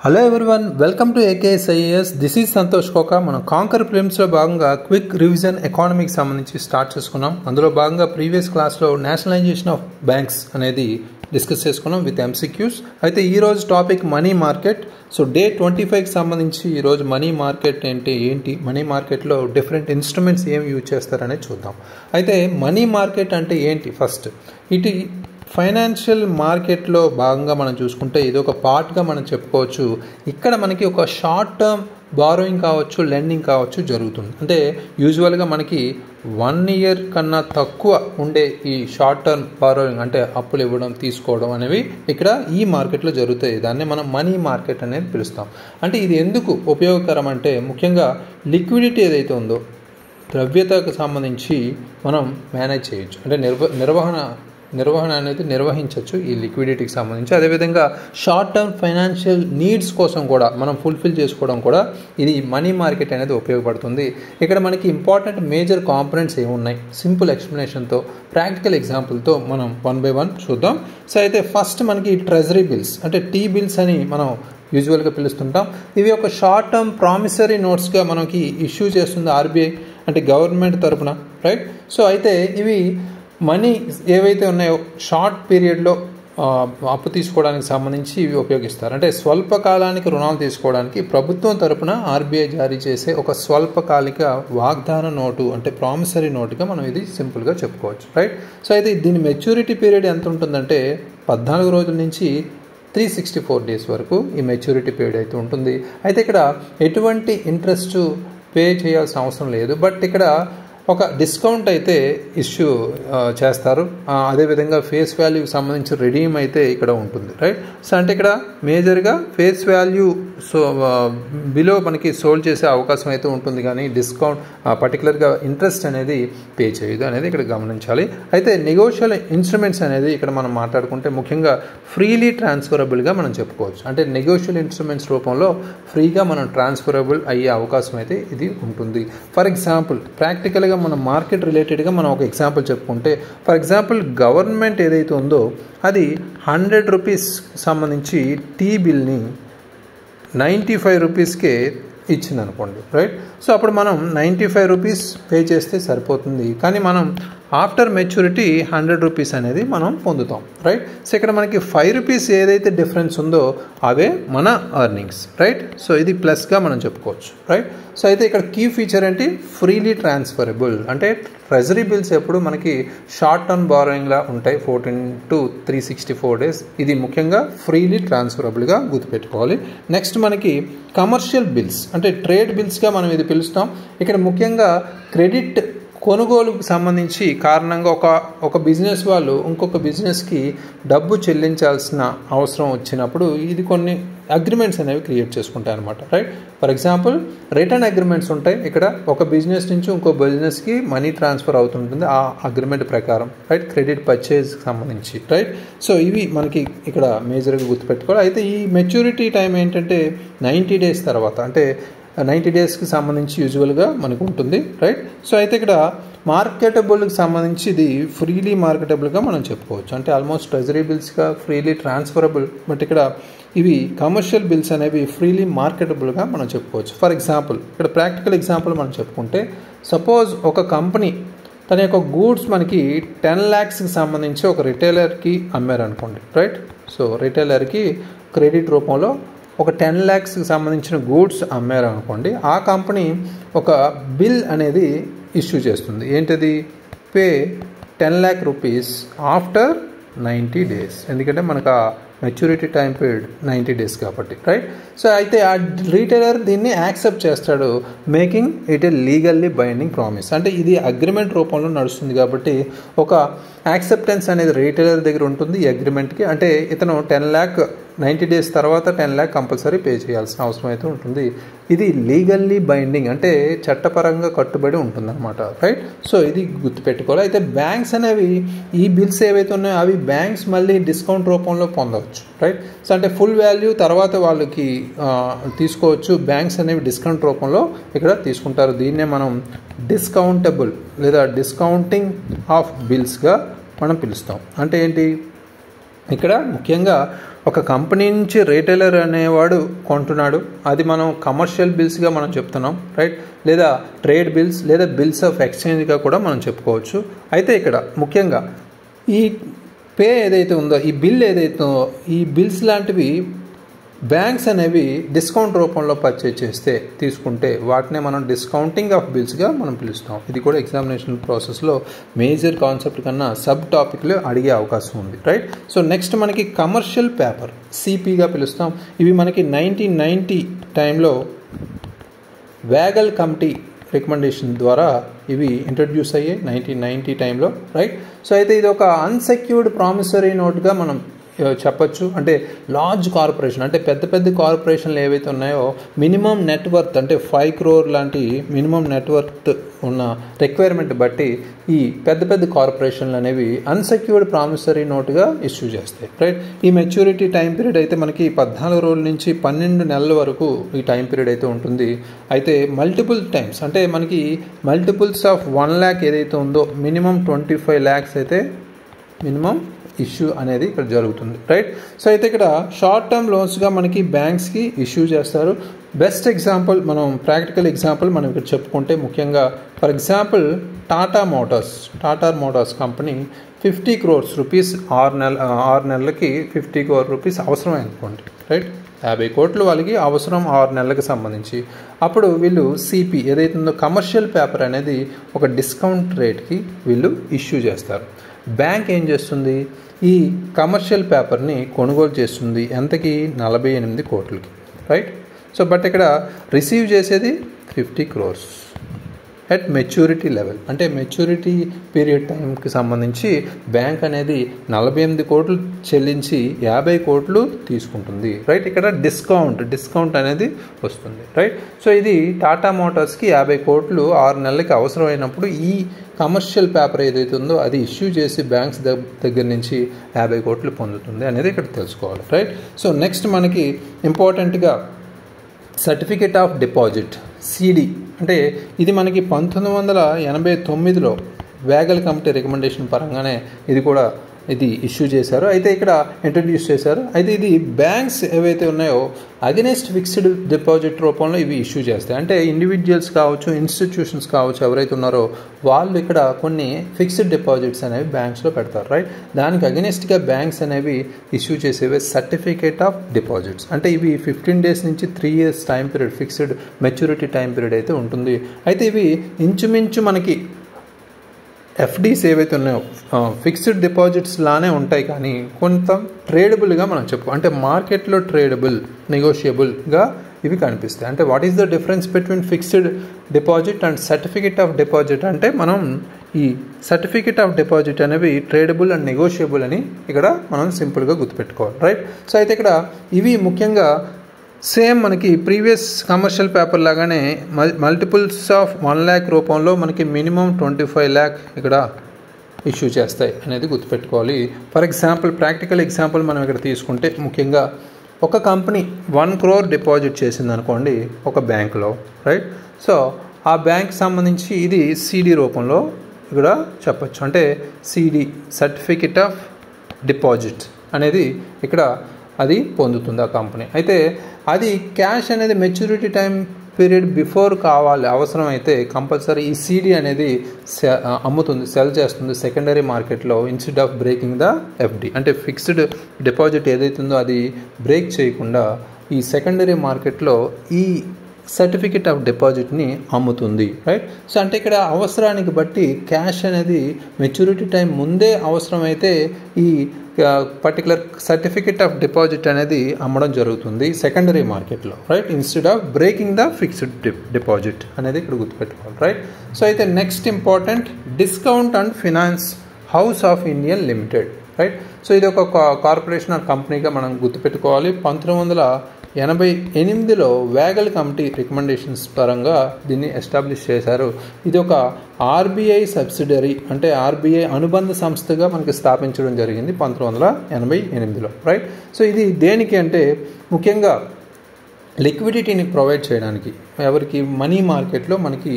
Hello everyone, welcome to AKSIAS. This is Santosh Koka. మనం conquer ఫిలిమ్స్లో భాగంగా క్విక్ రివిజన్ ఎకానమీకి సంబంధించి స్టార్ట్ చేసుకున్నాం. అందులో భాగంగా ప్రీవియస్ క్లాస్లో నేషనలైజేషన్ ఆఫ్ బ్యాంక్స్ అనేది డిస్కస్ చేసుకున్నాం విత్ MCQs. అయితే ఈరోజు topic money market. So day 25కి సంబంధించి ఈరోజు మనీ మార్కెట్ ఏంటి, మనీ మార్కెట్లో డిఫరెంట్ ఇన్స్ట్రుమెంట్స్ ఏమి యూజ్ చేస్తారనేది చూద్దాం. అయితే మనీ మార్కెట్ అంటే ఏంటి? ఫస్ట్ ఇటు ఫైనాన్షియల్ మార్కెట్లో భాగంగా మనం చూసుకుంటే ఇది ఒక పార్ట్గా మనం చెప్పుకోవచ్చు. ఇక్కడ మనకి ఒక షార్ట్ టర్మ్ బారోయింగ్ కావచ్చు, లెండింగ్ కావచ్చు జరుగుతుంది. అంటే యూజువల్గా మనకి 1 ఇయర్ కన్నా తక్కువ ఉండే ఈ షార్ట్ టర్మ్ బారోయింగ్ అంటే అప్పులు ఇవ్వడం తీసుకోవడం అనేవి ఇక్కడ ఈ మార్కెట్లో జరుగుతాయి. దాన్ని మనం మనీ మార్కెట్ అనేది పిలుస్తాం. అంటే ఇది ఎందుకు ఉపయోగకరం అంటే ముఖ్యంగా లిక్విడిటీ ఏదైతే ఉందో ద్రవ్యతకు సంబంధించి మనం మేనేజ్ చేయొచ్చు. అంటే నిర్వహణ అనేది నిర్వహించవచ్చు ఈ లిక్విడిటీకి సంబంధించి. అదేవిధంగా షార్ట్ టర్మ్ ఫైనాన్షియల్ నీడ్స్ కోసం కూడా మనం ఫుల్ఫిల్ చేసుకోవడం కూడా ఇది మనీ మార్కెట్ అనేది ఉపయోగపడుతుంది. ఇక్కడ మనకి ఇంపార్టెంట్ మేజర్ కాంపోనెంట్స్ ఏమున్నాయి సింపుల్ ఎక్స్ప్లెనేషన్తో ప్రాక్టికల్ ఎగ్జాంపుల్తో మనం 1 by 1 చూద్దాం. సో అయితే ఫస్ట్ మనకి ట్రెజరీ బిల్స్ అంటే టీ బిల్స్ అని మనం యూజువల్గా పిలుస్తుంటాం. ఇవి ఒక షార్ట్ టర్మ్ ప్రామిసరీ నోట్స్గా మనకి ఇష్యూ చేస్తుంది RBI అంటే గవర్నమెంట్ తరపున, రైట్. సో అయితే ఇవి మనీ ఏవైతే ఉన్నాయో షార్ట్ పీరియడ్లో అప్పు తీసుకోవడానికి సంబంధించి ఇవి ఉపయోగిస్తారు. అంటే స్వల్పకాలానికి రుణాలు తీసుకోవడానికి ప్రభుత్వం తరపున RBI జారీ చేసే ఒక స్వల్పకాలిక వాగ్దాన నోటు అంటే ప్రామిసరీ నోటుగా మనం ఇది సింపుల్గా చెప్పుకోవచ్చు, రైట్. సో అయితే దీని మెచ్యూరిటీ పీరియడ్ ఎంత ఉంటుందంటే 14 రోజుల నుంచి 364 days వరకు ఈ మెచ్యూరిటీ పీరియడ్ అయితే ఉంటుంది. అయితే ఇక్కడ ఎటువంటి ఇంట్రెస్ట్ పే చేయాల్సిన అవసరం లేదు. బట్ ఇక్కడ ఒక డిస్కౌంట్ అయితే ఇష్యూ చేస్తారు. అదేవిధంగా ఫేస్ వాల్యూకి సంబంధించి రెడీమ్ అయితే ఇక్కడ ఉంటుంది, రైట్. సో అంటే ఇక్కడ మేజర్గా ఫేస్ వాల్యూ బిలో మనకి సోల్డ్ చేసే అవకాశం అయితే ఉంటుంది, కానీ డిస్కౌంట్ పర్టికులర్గా ఇంట్రెస్ట్ అనేది పే చేయదు అనేది ఇక్కడ గమనించాలి. అయితే నెగోషియల్ ఇన్స్ట్రుమెంట్స్ అనేది ఇక్కడ మనం మాట్లాడుకుంటే ముఖ్యంగా ఫ్రీలీ ట్రాన్స్ఫరబుల్గా మనం చెప్పుకోవచ్చు. అంటే నెగోషియల్ ఇన్స్ట్రుమెంట్స్ రూపంలో ఫ్రీగా మనం ట్రాన్స్ఫరబుల్ అయ్యే అవకాశం అయితే ఇది ఉంటుంది. ఫర్ ఎగ్జాంపుల్ ప్రాక్టికల్గా మనం మార్కెట్ రిలేటెడ్గా మనం ఒక ఎగ్జాంపుల్ చెప్పుకుంటే, ఫర్ ఎగ్జాంపుల్ గవర్నమెంట్ ఏదైతే ఉందో అది 100 రూపీస్ సంబంధించి టీ బిల్ని 95 రూపీస్కే ఇచ్చింది అనుకోండి, రైట్. సో అప్పుడు మనం 95 రూపీస్ పే చేస్తే సరిపోతుంది, కానీ మనం ఆఫ్టర్ మెచ్యూరిటీ 100 రూపీస్ అనేది మనం పొందుతాం, రైట్. సో ఇక్కడ మనకి 5 రూపీస్ ఏదైతే డిఫరెన్స్ ఉందో అవే మన ఎర్నింగ్స్, రైట్. సో ఇది ప్లస్గా మనం చెప్పుకోవచ్చు, రైట్. సో అయితే ఇక్కడ కీ ఫీచర్ ఏంటి? Freely transferable. అంటే ట్రెజరీ బిల్స్ ఎప్పుడు మనకి షార్ట్ టర్మ్ బారోయింగ్లా ఉంటాయి 14 to 364 days. ఇది ముఖ్యంగా ఫ్రీలీ ట్రాన్స్ఫరబుల్గా గుర్తుపెట్టుకోవాలి. నెక్స్ట్ మనకి కమర్షియల్ బిల్స్ అంటే ట్రేడ్ బిల్స్గా మనం ఇది పిలుస్తాం. ఇక్కడ ముఖ్యంగా క్రెడిట్ కొనుగోలుకు సంబంధించి కారణంగా ఒక బిజినెస్ వాళ్ళు ఇంకొక బిజినెస్కి డబ్బు చెల్లించాల్సిన అవసరం వచ్చినప్పుడు ఇది కొన్ని అగ్రిమెంట్స్ అనేవి క్రియేట్ చేసుకుంటాయి అనమాట, right. For example return agreements ఉంటాయి. ఇక్కడ ఒక బిజినెస్ నుంచి ఇంకో బిజినెస్కి మనీ ట్రాన్స్ఫర్ అవుతుంటుంది ఆ అగ్రిమెంట్ ప్రకారం, రైట్. క్రెడిట్ పర్చేజ్కి సంబంధించి, రైట్. సో ఇవి మనకి ఇక్కడ మేజర్గా గుర్తుపెట్టుకోవాలి. అయితే ఈ మెచ్యూరిటీ టైం ఏంటంటే 90 days తర్వాత, అంటే 90 daysకి సంబంధించి యూజువల్గా మనకు ఉంటుంది, రైట్. సో అయితే ఇక్కడ మార్కెటబుల్కి సంబంధించి ఇది ఫ్రీలీ మార్కెటబుల్గా మనం చెప్పుకోవచ్చు. అంటే ఆల్మోస్ట్ ట్రెజరీ బిల్స్గా ఫ్రీలీ ట్రాన్స్ఫరబుల్, బట్ ఇక్కడ ఇవి కమర్షియల్ బిల్స్ అనేవి ఫ్రీలీ మార్కెటబుల్గా మనం చెప్పుకోవచ్చు. ఫర్ ఎగ్జాంపుల్ ఇక్కడ ప్రాక్టికల్ ఎగ్జాంపుల్ మనం చెప్పుకుంటే, సపోజ్ ఒక కంపెనీ తన యొక్క గూడ్స్ మనకి 10 lakhsకి సంబంధించి ఒక రిటైలర్కి అమ్మారు అనుకోండి, రైట్. సో రిటైలర్కి క్రెడిట్ రూపంలో ఒక 10 lakhsకి సంబంధించిన గూడ్స్ అమ్మారు అనుకోండి. ఆ కంపెనీ ఒక బిల్ అనేది ఇష్యూ చేస్తుంది. ఏంటది? Pay 10 lakh rupees after 90 days. ఎందుకంటే మనకు ఆ మెచ్యూరిటీ టైం పీరియడ్ 90 days కాబట్టి, రైట్. సో అయితే ఆ రీటైలర్ దీన్ని యాక్సెప్ట్ చేస్తాడు, making it A legally binding promise. అంటే ఇది అగ్రిమెంట్ రూపంలో నడుస్తుంది కాబట్టి ఒక యాక్సెప్టెన్స్ అనేది రీటైలర్ దగ్గర ఉంటుంది ఈ అగ్రిమెంట్కి. అంటే ఇతను 10 lakh 90 days తర్వాత 10 lakh కంపల్సరీ పే చేయాల్సిన అవసరం అయితే ఉంటుంది. ఇది లీగల్లీ బైండింగ్ అంటే చట్టపరంగా కట్టుబడి ఉంటుందన్నమాట, రైట్. సో ఇది గుర్తుపెట్టుకోవాలి. అయితే బ్యాంక్స్ అనేవి ఈ బిల్స్ ఏవైతే ఉన్నాయో అవి బ్యాంక్స్ మళ్ళీ డిస్కౌంట్ రూపంలో పొందవచ్చు, రైట్. సో అంటే ఫుల్ వాల్యూ తర్వాత వాళ్ళకి తీసుకోవచ్చు. బ్యాంక్స్ అనేవి డిస్కౌంట్ రూపంలో ఇక్కడ తీసుకుంటారు. దీన్నే మనం డిస్కౌంటబుల్ లేదా డిస్కౌంటింగ్ ఆఫ్ బిల్స్గా మనం పిలుస్తాం. అంటే ఏంటి? ఇక్కడ ముఖ్యంగా ఒక కంపెనీ నుంచి రీటైలర్ అనేవాడు కొంటున్నాడు, అది మనం కమర్షియల్ బిల్స్గా మనం చెప్తున్నాం, రైట్? లేదా ట్రేడ్ బిల్స్ లేదా బిల్స్ ఆఫ్ ఎక్స్చేంజ్గా కూడా మనం చెప్పుకోవచ్చు. అయితే ఇక్కడ ముఖ్యంగా ఈ పే ఏదైతే ఉందో, ఈ బిల్ ఏదైతే ఉందో, ఈ బిల్స్ లాంటివి బ్యాంక్స్ అనేవి డిస్కౌంట్ రూపంలో పర్చేజ్ చేస్తే తీసుకుంటే వాటినే మనం డిస్కౌంటింగ్ ఆఫ్ బిల్స్గా మనం పిలుస్తాం. ఇది కూడా ఎగ్జామినేషన్ ప్రాసెస్లో మేజర్ కాన్సెప్ట్ కన్నా సబ్ టాపిక్లో అడిగే అవకాశం ఉంది, రైట్? సో నెక్స్ట్ మనకి కమర్షియల్ పేపర్ సిపిగా పిలుస్తాం. ఇవి మనకి 1990 టైంలో వ్యాగల్ కమిటీ రికమెండేషన్ ద్వారా ఇవి ఇంట్రడ్యూస్ అయ్యాయి 1990 టైంలో, రైట్? సో అయితే ఇది ఒక అన్సెక్యూర్డ్ ప్రామిసరీ నోట్గా మనం చెప్పచ్చు. అంటే లార్జ్ కార్పొరేషన్, అంటే పెద్ద పెద్ద కార్పొరేషన్లు ఏవైతే ఉన్నాయో మినిమం నెట్వర్త్ అంటే 5 crore లాంటి మినిమం నెట్వర్త్ ఉన్న రిక్వైర్మెంట్ బట్టి ఈ పెద్ద పెద్ద కార్పొరేషన్లు అనేవి అన్సెక్యూర్డ్ ప్రామిసరీ నోట్గా ఇష్యూ చేస్తాయి, రైట్? ఈ మెచ్యూరిటీ టైం పీరియడ్ అయితే మనకి 14 రోజుల నుంచి 12 నెలల వరకు ఈ టైం పీరియడ్ అయితే ఉంటుంది. అయితే మల్టిపుల్ టైమ్స్ అంటే మనకి మల్టిపుల్స్ ఆఫ్ 1 lakh ఏదైతే ఉందో మినిమం 25 lakhs అయితే మినిమం ఇష్యూ అనేది ఇక్కడ జరుగుతుంది, రైట్? సో అయితే ఇక్కడ షార్ట్ టర్మ్ లోన్స్గా మనకి బ్యాంక్స్కి ఇష్యూ చేస్తారు. బెస్ట్ ఎగ్జాంపుల్ మనం ప్రాక్టికల్ ఎగ్జాంపుల్ మనం ఇక్కడ చెప్పుకుంటే ముఖ్యంగా for example Tata Motors company 50 crores rupees 6 నెలలకి 50 crore రూపీస్ అవసరం అనుకోండి, రైట్? 50 కోట్లు వాళ్ళకి అవసరం 6 నెలలకు సంబంధించి. అప్పుడు వీళ్ళు సిపి ఏదైతే ఉందో కమర్షియల్ పేపర్ అనేది ఒక డిస్కౌంట్ రేట్కి వీళ్ళు ఇష్యూ చేస్తారు. బ్యాంక్ ఏం చేస్తుంది, ఈ కమర్షియల్ పేపర్ని కొనుగోలు చేస్తుంది ఎంతకి 48 కోట్లకి, రైట్? సో బట్ ఇక్కడ రిసీవ్ చేసేది 50 crores అట్ మెచ్యూరిటీ లెవెల్. అంటే మెచ్యూరిటీ పీరియడ్ టైంకి సంబంధించి బ్యాంక్ అనేది 48 కోట్లు చెల్లించి 50 కోట్లు తీసుకుంటుంది, రైట్? ఇక్కడ డిస్కౌంట్ అనేది వస్తుంది, రైట్? సో ఇది టాటా మోటార్స్కి 50 కోట్లు 6 నెలలకి అవసరమైనప్పుడు ఈ కమర్షియల్ పేపర్ ఏదైతే ఉందో అది ఇష్యూ చేసి బ్యాంక్స్ దగ్గర నుంచి 50 కోట్లు పొందుతుంది అనేది ఇక్కడ తెలుసుకోవాలి, రైట్? సో నెక్స్ట్ మనకి ఇంపార్టెంట్గా సర్టిఫికేట్ ఆఫ్ డిపాజిట్ సిడి, అంటే ఇది మనకి 1989లో వ్యాగల్ కమిటీ రికమెండేషన్ పరంగానే ఇది ఇష్యూ చేశారు. అయితే ఇక్కడ ఇంట్రడ్యూస్ చేశారు. అయితే ఇది బ్యాంక్స్ ఏవైతే ఉన్నాయో అగెనెస్ట్ ఫిక్స్డ్ డిపాజిట్ రూపంలో ఇవి ఇష్యూ చేస్తాయి. అంటే ఇండివిజువల్స్ కావచ్చు, ఇన్స్టిట్యూషన్స్ కావచ్చు, ఎవరైతే ఉన్నారో వాళ్ళు ఇక్కడ కొన్ని ఫిక్స్డ్ డిపాజిట్స్ అనేవి బ్యాంక్స్లో పెడతారు, రైట్? దానికి అగెనెస్ట్గా బ్యాంక్స్ అనేవి ఇష్యూ చేసేవి సర్టిఫికేట్ ఆఫ్ డిపాజిట్స్. అంటే ఇవి 15 days నుంచి 3 years time period, fixed maturity time period అయితే ఉంటుంది. అయితే ఇవి ఇంచుమించు మనకి ఎఫ్డీస్ ఏవైతే ఉన్నాయో ఫిక్స్డ్ డిపాజిట్స్ లానే ఉంటాయి, కానీ కొంత ట్రేడబుల్గా మనం అంటే మార్కెట్లో ట్రేడబుల్, నెగోషియబుల్గా ఇవి కనిపిస్తాయి. అంటే what is the difference between fixed deposit and certificate of deposit అంటే మనం ఈ సర్టిఫికేట్ ఆఫ్ డిపాజిట్ అనేవి ట్రేడబుల్ అండ్ నెగోషియబుల్ అని ఇక్కడ మనం సింపుల్గా గుర్తుపెట్టుకోవాలి, రైట్? సో అయితే ఇక్కడ ఇవి ముఖ్యంగా సేమ్ మనకి ప్రీవియస్ కమర్షియల్ పేపర్ లాగానే మల్టిపుల్స్ ఆఫ్ 1 lakh రూపంలో మనకి మినిమం 25 lakh ఇక్కడ ఇష్యూ చేస్తాయి అనేది గుర్తుపెట్టుకోవాలి. ఫర్ ఎగ్జాంపుల్ ప్రాక్టికల్ ఎగ్జాంపుల్ మనం ఇక్కడ తీసుకుంటే ముఖ్యంగా ఒక కంపెనీ 1 crore డిపాజిట్ చేసింది అనుకోండి ఒక బ్యాంకులో, రైట్? సో ఆ బ్యాంక్ సంబంధించి ఇది సిడి రూపంలో ఇక్కడ చెప్పచ్చు. అంటే సిడి సర్టిఫికేట్ ఆఫ్ డిపాజిట్ అనేది ఇక్కడ అది పొందుతుంది ఆ కంపెనీ. అయితే అది క్యాష్ అనేది మెచ్యూరిటీ టైం పీరియడ్ బిఫోర్ కావాలి, అవసరమైతే కంపల్సరీ ఈ సిడి అనేది అమ్ముతుంది, సెల్ చేస్తుంది సెకండరీ మార్కెట్లో instead of breaking the FD. అంటే ఫిక్స్డ్ డిపాజిట్ ఏదైతే ఉందో అది బ్రేక్ చేయకుండా ఈ సెకండరీ మార్కెట్లో ఈ సర్టిఫికేట్ ఆఫ్ డిపాజిట్ని అమ్ముతుంది, రైట్? సో అంటే ఇక్కడ అవసరానికి బట్టి క్యాష్ అనేది మెచ్యూరిటీ టైం ముందే అవసరమైతే ఈ పర్టికులర్ సర్టిఫికేట్ ఆఫ్ డిపాజిట్ అనేది అమ్మడం జరుగుతుంది సెకండరీ మార్కెట్లో, right? Instead of breaking the fixed deposit అనేది ఇక్కడ గుర్తుపెట్టుకోవాలి, రైట్? సో అయితే next important discount and finance house of Indian limited, right? So ఇది ఒక కార్పొరేషన్ ఆర్ కంపెనీగా మనం గుర్తుపెట్టుకోవాలి. 1988లో వ్యాగల్ కమిటీ రికమెండేషన్స్ పరంగా దీన్ని ఎస్టాబ్లిష్ చేశారు. ఇది ఒక ఆర్బీఐ సబ్సిడరీ, అంటే ఆర్బీఐ అనుబంధ సంస్థగా మనకి స్థాపించడం జరిగింది 1988లో, రైట్? సో ఇది దేనికి అంటే ముఖ్యంగా లిక్విడిటీని ప్రొవైడ్ చేయడానికి, ఎవరికి మనీ మార్కెట్లో మనకి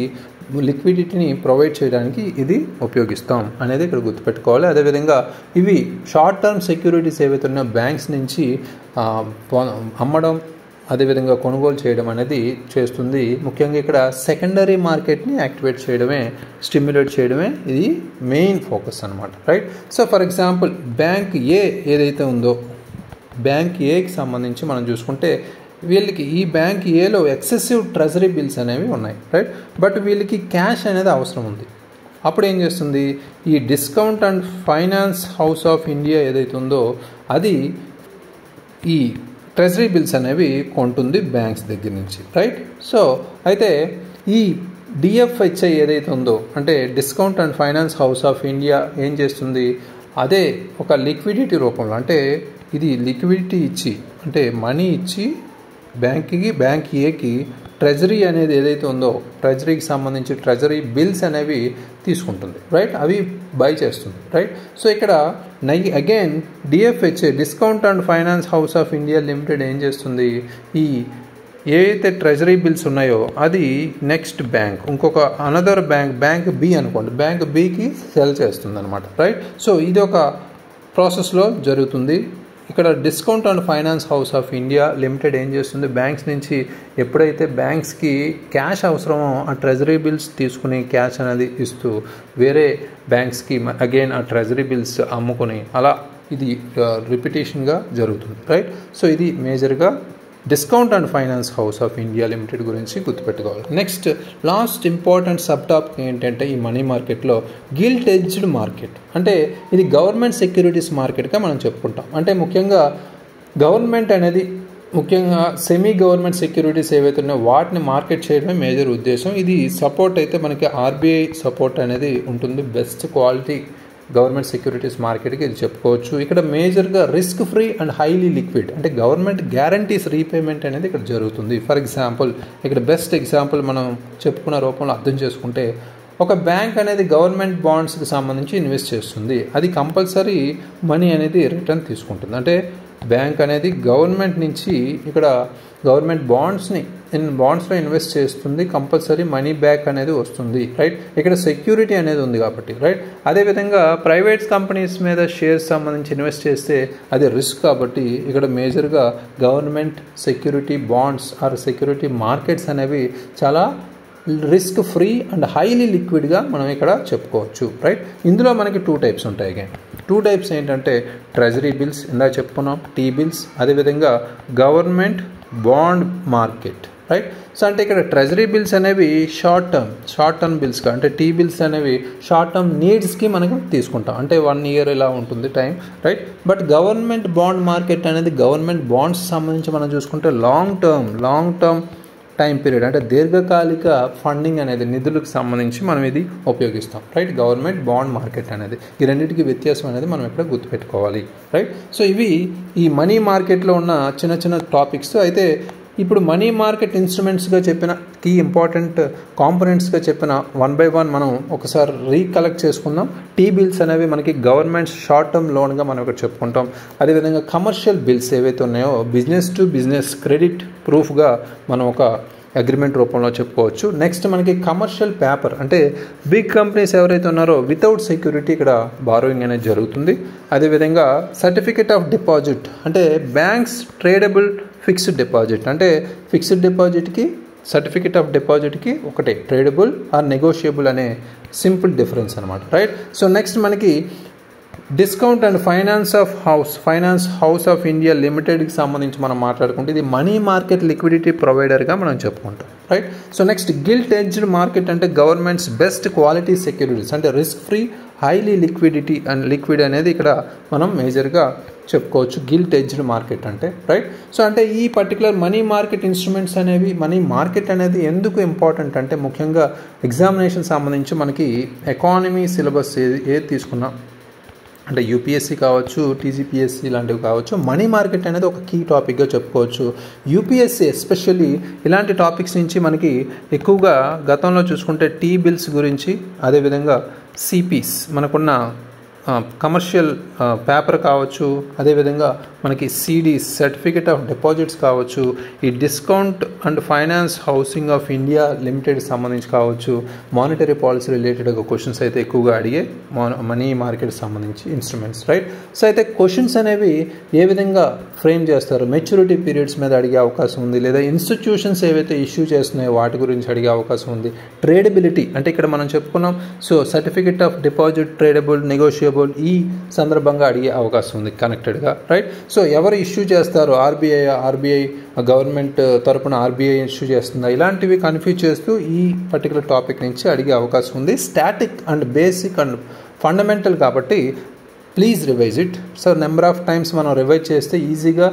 లిక్విడిటీని ప్రొవైడ్ చేయడానికి ఇది ఉపయోగిస్తాం అనేది ఇక్కడ గుర్తుపెట్టుకోవాలి. అదేవిధంగా ఇవి షార్ట్ టర్మ్ సెక్యూరిటీస్ ఏవైతే ఉన్నాయో బ్యాంక్స్ నుంచి అమ్మడం అదేవిధంగా కొనుగోలు చేయడం అనేది చేస్తుంది. ముఖ్యంగా ఇక్కడ సెకండరీ మార్కెట్ని యాక్టివేట్ చేయడమే, స్టిమ్యులేట్ చేయడమే ఇది మెయిన్ ఫోకస్ అనమాట, right. So for example bank A ఏదైతే ఉందో, బ్యాంక్ ఏకి సంబంధించి మనం చూసుకుంటే వీళ్ళకి ఈ బ్యాంక్ ఏలో ఎక్సెసివ్ ట్రెజరీ బిల్స్ అనేవి ఉన్నాయి, రైట్. బట్ వీళ్ళకి క్యాష్ అనేది అవసరం ఉంది. అప్పుడు ఏం చేస్తుంది, ఈ discount and finance house of India ఏదైతే ఉందో అది ఈ ట్రెజరీ బిల్స్ అనేవి కొంటుంది బ్యాంక్స్ దగ్గర నుంచి, రైట్. సో అయితే ఈ డిఎఫ్హెచ్ఐ ఏదైతే ఉందో అంటే discount and finance house of India ఏం చేస్తుంది, అదే ఒక లిక్విడిటీ రూపంలో, అంటే ఇది లిక్విడిటీ ఇచ్చి అంటే మనీ ఇచ్చి బ్యాంక్ ఏకి ట్రెజరీ అనేది ఏదైతే ఉందో ట్రెజరీకి సంబంధించి ట్రెజరీ బిల్స్ అనేవి తీసుకుంటుంది, రైట్. అవి బై చేస్తుంది, రైట్. సో ఇక్కడ again DFHI discount and finance house of India limited ఏం చేస్తుంది, ఈ ఏవైతే ట్రెజరీ బిల్స్ ఉన్నాయో అది నెక్స్ట్ బ్యాంక్, ఇంకొక అనదర్ బ్యాంక్ బి అనుకోండి, బ్యాంక్ బికి సెల్ చేస్తుంది అనమాట, రైట్. సో ఇది ఒక ప్రాసెస్లో జరుగుతుంది. ఇక్కడ discount and finance house of India limited ఏం చేస్తుంది, బ్యాంక్స్ నుంచి ఎప్పుడైతే బ్యాంక్స్కి క్యాష్ అవసరమో ఆ ట్రెజరీ బిల్స్ తీసుకుని క్యాష్ అనేది ఇస్తూ వేరే బ్యాంక్స్కి అగైన్ ఆ ట్రెజరీ బిల్స్ అమ్ముకొని అలా ఇది రిపిటేషన్గా జరుగుతుంది, రైట్. సో ఇది మేజర్గా discount and finance house of India limited గురించి గుర్తుపెట్టుకోవాలి. Next last important sub topic ఏంటంటే ఈ మనీ మార్కెట్లో గిల్ట్ ఎడ్జ్డ్ మార్కెట్, అంటే ఇది గవర్నమెంట్ సెక్యూరిటీస్ మార్కెట్గా మనం చెప్పుకుంటాం. అంటే ముఖ్యంగా గవర్నమెంట్ అనేది ముఖ్యంగా సెమీ గవర్నమెంట్ సెక్యూరిటీస్ ఏవైతే ఉన్నాయో వాటిని మార్కెట్ చేయడమే మేజర్ ఉద్దేశం. ఇది సపోర్ట్ అయితే మనకి ఆర్బీఐ సపోర్ట్ అనేది ఉంటుంది, బెస్ట్ క్వాలిటీ గవర్నమెంట్ సెక్యూరిటీస్ మార్కెట్కి ఇది చెప్పుకోవచ్చు. ఇక్కడ మేజర్గా risk free and highly liquid, అంటే గవర్నమెంట్ గ్యారంటీస్ రీపేమెంట్ అనేది ఇక్కడ జరుగుతుంది. ఫర్ ఎగ్జాంపుల్ ఇక్కడ బెస్ట్ ఎగ్జాంపుల్ మనం చెప్పుకున్న రూపంలో అర్థం చేసుకుంటే ఒక బ్యాంక్ అనేది గవర్నమెంట్ బాండ్స్కి సంబంధించి ఇన్వెస్ట్ చేస్తుంది, అది కంపల్సరీ మనీ అనేది రిటర్న్ తీసుకుంటుంది. అంటే బ్యాంక్ అనేది గవర్నమెంట్ నుంచి ఇక్కడ గవర్నమెంట్ బాండ్స్లో ఇన్వెస్ట్ చేస్తుంది, కంపల్సరీ మనీ బ్యాక్ అనేది వస్తుంది, రైట్. ఇక్కడ సెక్యూరిటీ అనేది ఉంది కాబట్టి, రైట్. అదేవిధంగా ప్రైవేట్ కంపెనీస్ మీద షేర్స్ సంబంధించి ఇన్వెస్ట్ చేస్తే అది రిస్క్ కాబట్టి ఇక్కడ మేజర్గా government security bonds or security markets అనేవి చాలా రిస్క్ ఫ్రీ అండ్ హైలీ లిక్విడ్గా మనం ఇక్కడ చెప్పుకోవచ్చు, రైట్. ఇందులో మనకి 2 టైప్స్ ఉంటాయి. అగైన్ 2 టైప్స్ ఏంటంటే ట్రెజరీ బిల్స్ ఇందా చెప్పుకున్నాం, టీ బిల్స్, అదేవిధంగా government bond market, right. So అంటే ఇక్కడ ట్రెజరీ బిల్స్ అనేవి షార్ట్ టర్మ్ బిల్స్గా, అంటే టీ బిల్స్ అనేవి షార్ట్ టర్మ్ నీడ్స్కి మనకి తీసుకుంటాం, అంటే 1 year ఇలా ఉంటుంది time, right. But government bond market అనేది గవర్నమెంట్ బాండ్స్ సంబంధించి మనం చూసుకుంటే లాంగ్ టర్మ్ టైం పీరియడ్, అంటే దీర్ఘకాలిక ఫండింగ్ అనేది నిధులకు సంబంధించి మనం ఇది ఉపయోగిస్తాం, రైట్. గవర్నమెంట్ బాండ్ మార్కెట్ అనేది ఈ రెండింటికి వ్యత్యాసం అనేది మనం ఇక్కడ గుర్తుపెట్టుకోవాలి, రైట్. సో ఇవి ఈ మనీ మార్కెట్లో ఉన్న చిన్న టాపిక్స్. అయితే ఇప్పుడు మనీ మార్కెట్ ఇన్స్ట్రుమెంట్స్గా చెప్పిన కీ ఇంపార్టెంట్ కాంపోనెంట్స్గా చెప్పిన 1 by 1 మనం ఒకసారి రీకలెక్ట్ చేసుకుందాం. టీ బిల్స్ అనేవి మనకి గవర్నమెంట్ షార్ట్ టర్మ్ లోన్గా మనం ఇక్కడ చెప్పుకుంటాం. అదేవిధంగా కమర్షియల్ బిల్స్ ఏవైతే ఉన్నాయో బిజినెస్ టు బిజినెస్ క్రెడిట్ ప్రూఫ్గా మనం ఒక అగ్రిమెంట్ రూపంలో చెప్పుకోవచ్చు. నెక్స్ట్ మనకి కమర్షియల్ పేపర్, అంటే బిగ్ కంపెనీస్ ఎవరైతే ఉన్నారో వితౌట్ సెక్యూరిటీ ఇక్కడ బారోయింగ్ అనేది జరుగుతుంది. అదేవిధంగా సర్టిఫికేట్ ఆఫ్ డిపాజిట్, అంటే బ్యాంక్స్ ట్రేడబుల్ ఫిక్స్డ్ డిపాజిట్, అంటే ఫిక్స్డ్ డిపాజిట్కి సర్టిఫికేట్ ఆఫ్ డిపాజిట్కి ఒకటే, ట్రేడబుల్ ఆర్ నెగోషియబుల్ అనే సింపుల్ డిఫరెన్స్ అనమాట, రైట్. సో నెక్స్ట్ మనకి discount and finance house of India లిమిటెడ్కి సంబంధించి మనం మాట్లాడుకుంటే ఇది మనీ మార్కెట్ లిక్విడిటీ ప్రొవైడర్గా మనం చెప్పుకుంటాం, right. So next guilt edged market, అంటే గవర్నమెంట్స్ బెస్ట్ క్వాలిటీ సెక్యూరిటీస్, అంటే risk free highly liquidity and liquid అనేది ఇక్కడ మనం మేజర్గా చెప్పుకోవచ్చు గిల్ట్ ఎడ్జ్డ్ మార్కెట్ అంటే, రైట్. సో అంటే ఈ పర్టికులర్ మనీ మార్కెట్ ఇన్స్ట్రుమెంట్స్ అనేవి, మనీ మార్కెట్ అనేది ఎందుకు ఇంపార్టెంట్ అంటే ముఖ్యంగా ఎగ్జామినేషన్ సంబంధించి మనకి ఎకానమీ సిలబస్ ఏది తీసుకున్నా, అంటే యూపీఎస్సీ కావచ్చు, టీజీపీఎస్సీ లాంటివి కావచ్చు, మనీ మార్కెట్ అనేది ఒక కీ టాపిక్గా చెప్పుకోవచ్చు. యూపీఎస్సీ ఎస్పెషల్లీ ఇలాంటి టాపిక్స్ నుంచి మనకి ఎక్కువగా గతంలో చూసుకుంటే టీ బిల్స్ గురించి, అదేవిధంగా సిపీస్ మనకున్న కమర్షియల్ పేపర్ కావచ్చు, అదేవిధంగా మనకి సిడీస్ సర్టిఫికేట్ ఆఫ్ డిపాజిట్స్ కావచ్చు, ఈ discount and finance housing of India limited సంబంధించి కావచ్చు, మానిటరీ పాలసీ రిలేటెడ్గా క్వశ్చన్స్ అయితే ఎక్కువగా అడిగే మనీ మార్కెట్ సంబంధించి ఇన్స్ట్రుమెంట్స్, రైట్. సో అయితే క్వశ్చన్స్ అనేవి ఏ విధంగా ఫ్రేమ్ చేస్తారు, మెచ్యూరిటీ పీరియడ్స్ మీద అడిగే అవకాశం ఉంది, లేదా ఇన్స్టిట్యూషన్స్ ఏవైతే ఇష్యూ చేస్తున్నాయో వాటి గురించి అడిగే అవకాశం ఉంది. ట్రేడబిలిటీ అంటే ఇక్కడ మనం చెప్పుకున్నాం, so certificate of deposit tradable, negotiable ఈ సందర్భంగా అడిగే అవకాశం ఉంది కనెక్టెడ్గా, రైట్. సో ఎవరు ఇష్యూ చేస్తారు, ఆర్బీఐ గవర్నమెంట్ తరపున ఆర్బీఐ ఇష్యూ చేస్తుందా, ఇలాంటివి కన్ఫ్యూజ్ చేస్తూ ఈ పర్టికులర్ టాపిక్ నుంచి అడిగే అవకాశం ఉంది. Static and basic and fundamental కాబట్టి please revise it. So number of times మనం రివైజ్ చేస్తే ఈజీగా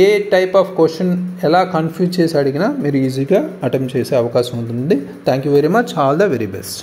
ఏ టైప్ ఆఫ్ క్వశ్చన్ ఎలా కన్ఫ్యూజ్ చేసి అడిగినా మీరు ఈజీగా అటెంప్ట్ చేసే అవకాశం ఉంటుంది. Thank you very much. All the very best.